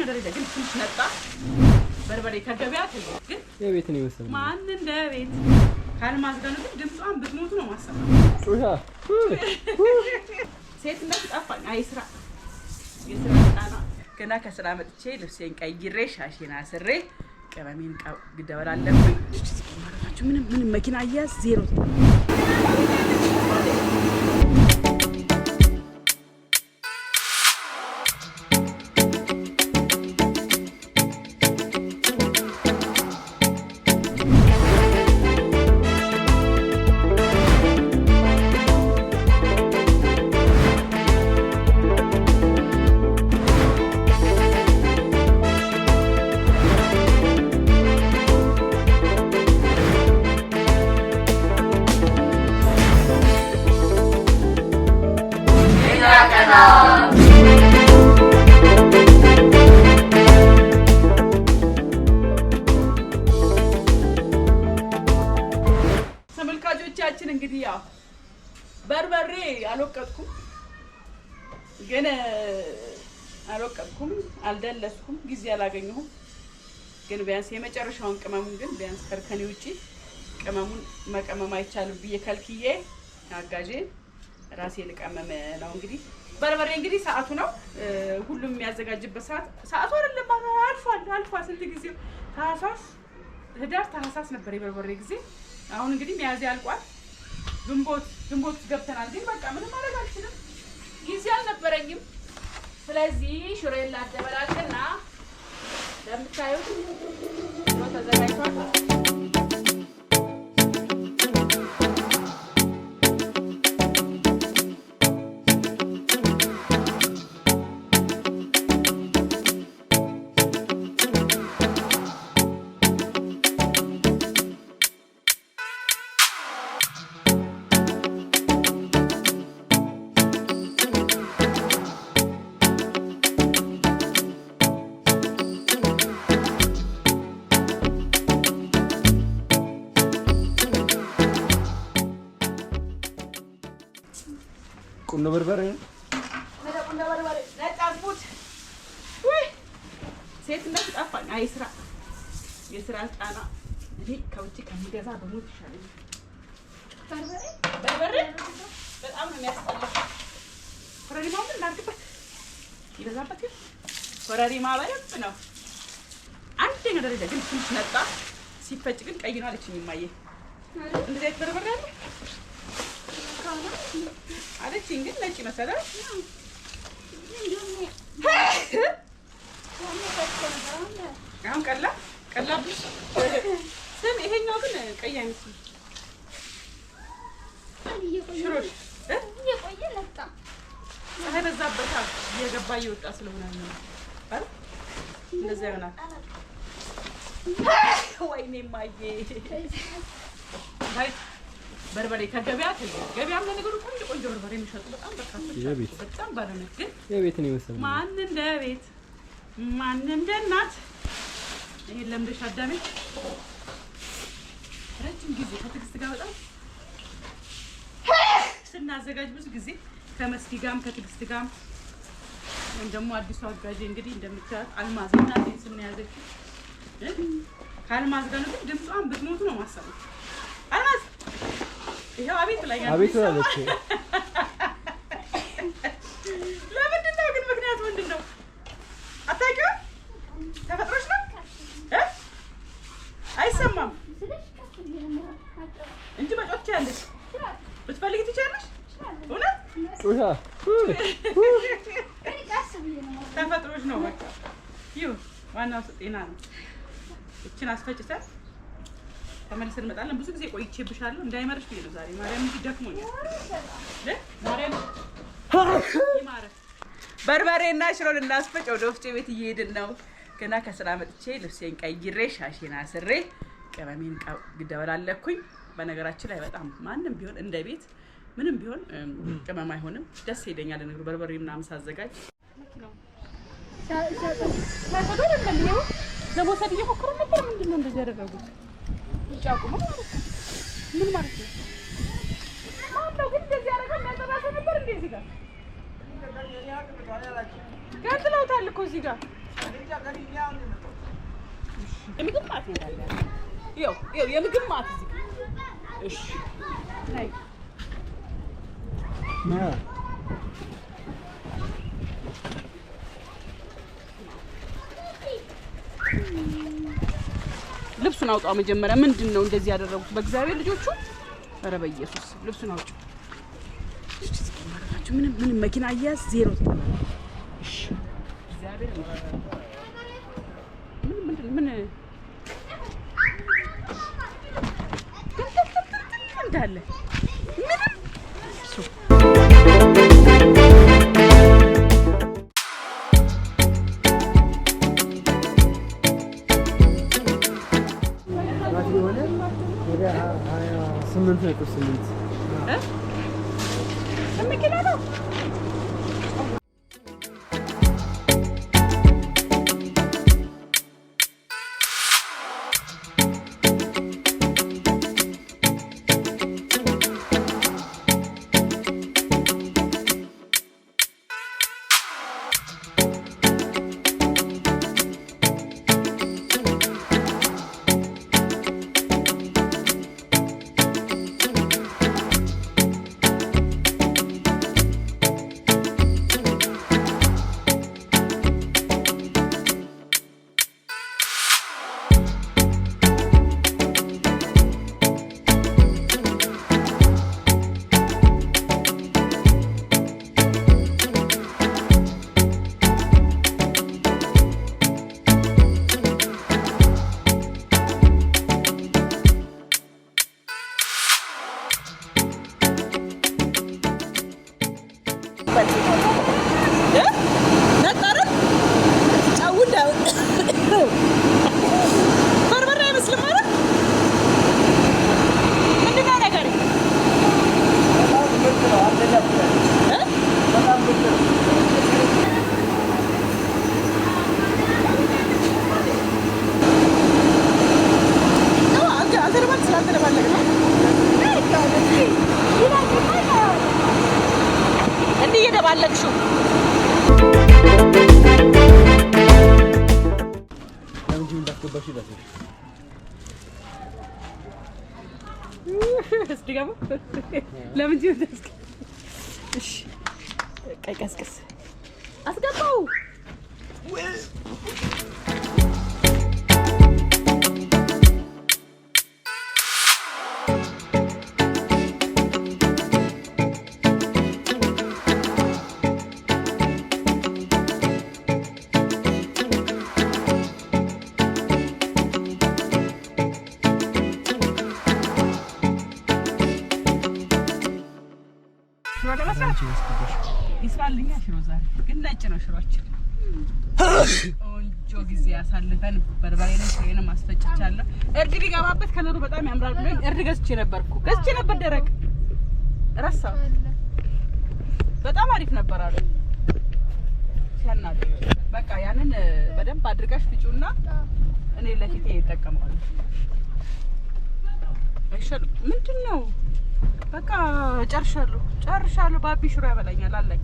ደረጃ ግን ትንሽ ነጣ በርበሬ ከገበያ ተይው ግን የቤት ነው ይወሰድ ማን እንደ ቤት ካልማዝ ጋር ነው ድምጿን ብትሞቱ ነው ማሰብ ጩሃ ሴትነት ጠፋኝ አይስራ የስራ ጣና ገና ከስራ መጥቼ ልብሴን ቀይሬ ሻሽና አስሬ ቀበሜን ግደበላለብኝ ማረጋችሁ ምንም መኪና አያዝ ዜሮ ተመልካቾቻችን እንግዲህ ያው በርበሬ አልወቀጥኩም ግን አልደለስኩም ጊዜ አላገኘሁም ግን ቢያንስ የመጨረሻውን ቅመሙን ግን ቢያንስ ከርከኔ ውጪ ቅመሙን መቀመም አይቻልም ብዬ ከልክዬ አጋዤ ራሴ ልቀመም ነው እንግዲህ በርበሬ እንግዲህ ሰዓቱ ነው ሁሉም የሚያዘጋጅበት ሰዓቱ አይደለም አልፏል ስንት ጊዜው ህዳር ታህሳስ ነበር የበርበሬ ጊዜ አሁን እንግዲህ ሚያዝያ አልቋል ግንቦት ገብተናል ግን በቃ ምንም ማድረግ አልችልም ጊዜ አልነበረኝም ስለዚህ ሽሮዬን ላደበላልና ለምታዩት ሽሮ ተዘጋጅቷል ቁንዶ በርበሬ ነጫዝሙት ወይ ሴትነት ጠፋኝ አይስራ የስራ ጣና እኔ ከውጪ ከሚገዛ በሞት ይሻለኛል በርበሬ በጣም ነው የሚያስጠላው ኮረሪማው ምን ላድርግበት ይበዛበት ግን ኮረሪማ በደንብ ነው አንደኛ ደረጃ ግን ትንሽ ነጣ ሲፈጭ ግን ቀይ ነው አለችኝ እማዬ እንደዚህ አይነት በርበሬ አለ አለችኝ ግን ነጭ መሰለህ አሁን ቀላብሽ ስም ይሄኛው ግን ቀይ አይመስልም ሽሮሽ እየቆየ ለጣ ፀሐይ በዛበታል እየገባ እየወጣ ስለሆነ ነው አይደል እንደዛ ይሆናል ወይኔ ማዬ በርበሬ ከገበያ ተይው ገበያም ለነገሩ ቆንጆ በርበሬ የሚሸጡ በጣም በርካቶች በጣም ባለነት ግን የቤት ነው ይወሰድ ማን እንደ ቤት ማን እንደ እናት ይሄን ለምደሽ አዳሜ ረጅም ጊዜ ከትግስት ጋር በጣም ስናዘጋጅ ብዙ ጊዜ ከመስኪ ጋርም ከትግስት ጋርም እንደሞ አዲሱ አጋዤ እንግዲህ እንደምታዩት አልማዝና ስም ነው ያዘችው ካልማዝ ጋር ነው ድምጿን ብትሞቱ ነው ማሰብ አልማዝ ይሄው አቤት ላይ አቤት አለች ለምንድን ነው ግን ምክንያቱ ምንድን ነው አታውቂውም ተፈጥሮሽ ነው አይሰማም እንጂ መጮህ ትችያለሽ ብትፈልጊ ትችያለሽ እውነት ጩሃ ተፈጥሮሽ ነው በቃ ይኸው ዋናው ጤና ነው እችን አስፈጭተን ተመልሰን እንመጣለን ብዙ ጊዜ ቆይቼብሻለሁ እንዳይመርሽ ብዬ ነው ዛሬ ማርያም እንጂ ደክሞኛል ማርያም ይማረ በርበሬና ሽሮን እናስፈጭ ወደ ወፍጮ ቤት እየሄድን ነው ገና ከስራ መጥቼ ልብሴን ቀይሬ ሻሽና አስሬ ቀበሜን ግደበላለኩኝ በነገራችን ላይ በጣም ማንንም ቢሆን እንደ ቤት ምንም ቢሆን ቅመም አይሆንም ደስ ይለኛል ነገር በርበሬ ምናምን ሳዘጋጅ ለመውሰድ እየሞከሩ ነበር ምንድን ነው እንደዚህ ያደረጉት ይጫቁሙ ምን ማለት ነው ማነው ግን እንደዚህ ያደረገው የሚያጠራሰው ነበር እንደዚህ ጋር ገንጥለውታል እኮ እዚህ ጋር የምግብ ማት እንዳለ ይኸው የምግብ ማት እዚህ እሺ ናይ ልብሱን አውጣው መጀመሪያ ምንድን ነው እንደዚህ ያደረጉት በእግዚአብሔር ልጆቹ ኧረ በኢየሱስ ልብሱን አውጪ ምንም መኪና አያዝ ዜሮ እሺ እግዚአብሔር ምን እንዳለ ምንም መኪና ነው ለምን ጂውስ እሺ ቀይ ቀስቀስ አስገባው ይስራልኛ ሽሮ ዛሬ ግን ነጭ ነው ሽሮአችን ቆንጆ ጊዜ ያሳልፈን በርበሬ ነው ሽሮዬን ማስፈጭቻለሁ እርድ ሊገባበት ከለሩ በጣም ያምራል ብለን እርድ ገዝቼ ነበር ደረቅ ረሳው በጣም አሪፍ ነበር አሉ ሲያናድ በቃ ያንን በደንብ አድርጋሽ ፍጪውና እኔ ለፊቴ እጠቀማለሁ አይሻልም ምንድነው በቃ ጨርሻለሁ ባቢ ሽሮ ያበላኛል አለቀ